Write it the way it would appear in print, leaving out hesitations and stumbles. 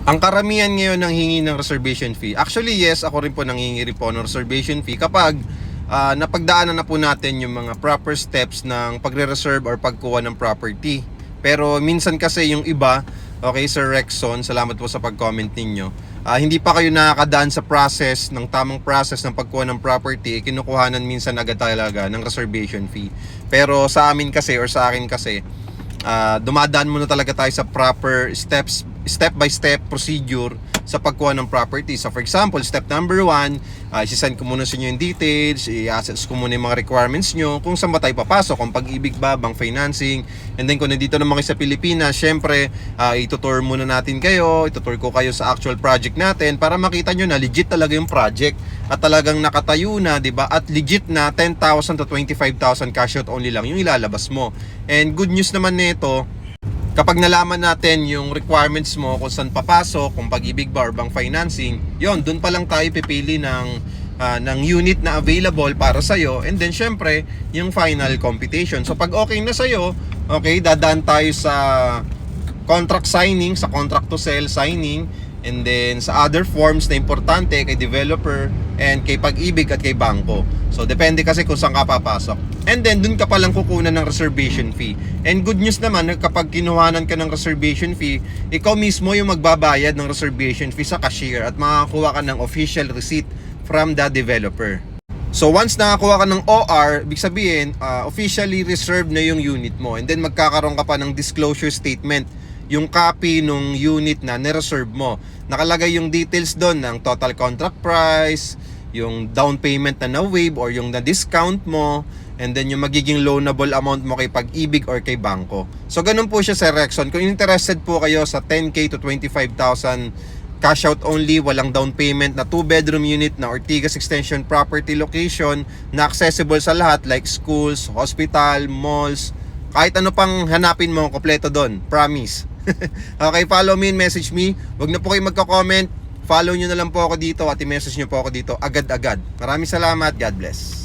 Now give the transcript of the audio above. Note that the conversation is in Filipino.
Ang karamihan ngayon ng hingi ng reservation fee. Actually, yes, ako rin po nangingi rin po ng reservation fee kapag napagdaanan na po natin yung mga proper steps ng pagre-reserve or pagkuha ng property. Pero minsan kasi yung iba, okay, Sir Rexon, salamat po sa pag-comment ninyo. Hindi pa kayo nakakadaan sa process, ng tamang process ng pagkuha ng property, kinukuhanan minsan agad talaga ng reservation fee. Pero sa amin kasi or sa akin kasi, dumadaan muna talaga tayo sa proper steps, step by step procedure sa pagkuha ng property. So for example, step number 1, isisend ko muna sa inyo yung details, i-assess ko muna yung mga requirements nyo, kung saan ba tayo papasok, kung pag-ibig ba, bank financing, and then kung nandito naman kayo sa Pilipinas, syempre itutour muna natin kayo, itutour ko kayo sa actual project natin para makita nyo na legit talaga yung project at talagang nakatayo na, di ba? At legit na 10,000 to 25,000 cash out only lang yung ilalabas mo. And good news naman nito, kapag nalaman natin yung requirements mo, kung saan papasok, kung pag-ibig ba or bank financing, yon, dun pa lang tayo pipili ng unit na available para sa'yo. And then syempre, yung final computation. So pag okay na sa'yo, okay, dadaan tayo sa contract signing, sa contract to sell signing, and then sa other forms na importante kay developer and kay pag-ibig at kay bangko. So depende kasi kung saan ka papasok. And then dun ka palang kukunan ng reservation fee. And good news naman, kapag kinuhanan ka ng reservation fee, ikaw mismo yung magbabayad ng reservation fee sa cashier at makakuha ka ng official receipt from the developer. So once nakakuha ka ng OR, ibig sabihin, officially reserved na yung unit mo. And then magkakaroon ka pa ng disclosure statement, yung copy nung unit na nireserve mo. Nakalagay yung details doon ng total contract price, yung down payment na na-waive or yung na-discount mo, and then yung magiging loanable amount mo kay pag-ibig or kay bangko. So ganun po siya sa Rexon. Kung interested po kayo sa 10K to 25,000 cash out only, walang down payment na 2-bedroom unit na Ortigas Extension property location na accessible sa lahat like schools, hospital, malls, kahit ano pang hanapin mo, kompleto doon. Promise. Okay, follow me and message me. Huwag na po kayo magko-comment. Follow nyo na lang po ako dito at i-message nyo po ako dito agad-agad. Maraming salamat. God bless.